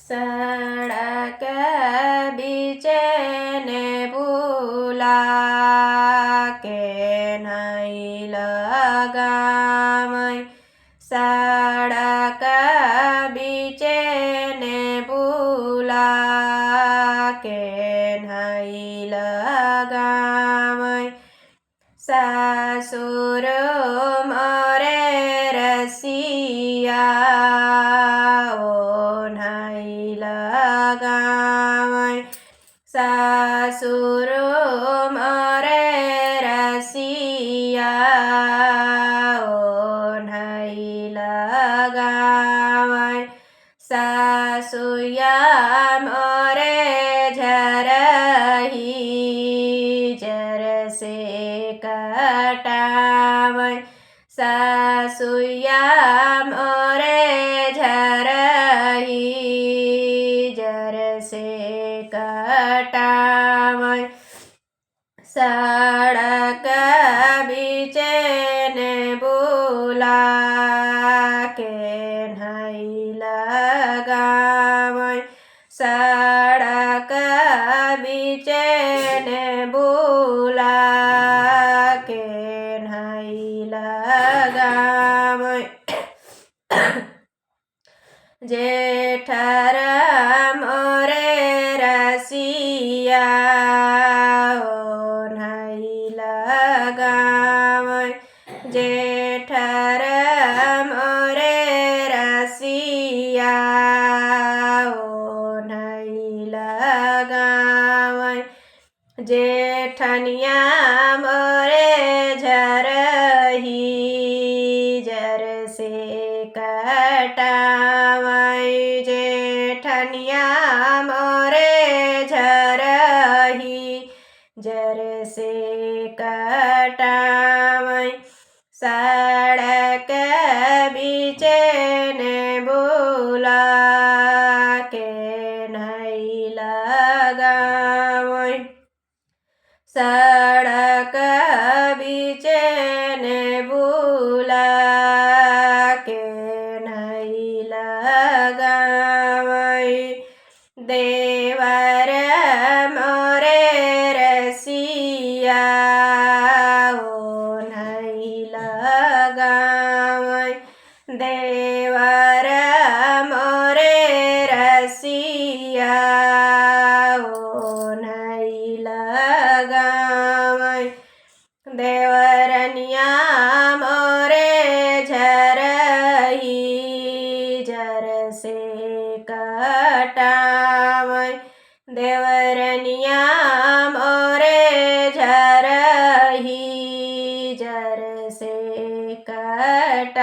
सड़क बीचे ने भूला के नहीं लगामय। सड़क बीचे ने भूला के नहीं लगामय। ससुर मोरे रसिया नहीं लगामय। ससुर मोरे रसिया नहीं लगामय। ससुया मोरे झरही जर से कटामय। ससुया मोरे झरही जर से कटामय। सड़क बीचे ने भूला के नहीं लगामय। सड़क बीचे ने भूला के नहीं लगामय। जेठर मोरे रसिया नहीं लगामय। जेठर मोरे रसिया नहीं लगामय। जेठनिया मोरे झरही जर से कटामय। जेठनिया मोरे झरही जर से कटामय। सड़क बीचे ने भूला के नहीं लगामय। सड़क बीचे ने भूला के नहीं लगामय। देवर मोरे रसिया नहीं लगामय। देवर मोरे रसिया नहीं लगामय। देवरनिया मोरे झरही जर से कटामय। देवरनिया मोरे झरही जर से कटामय।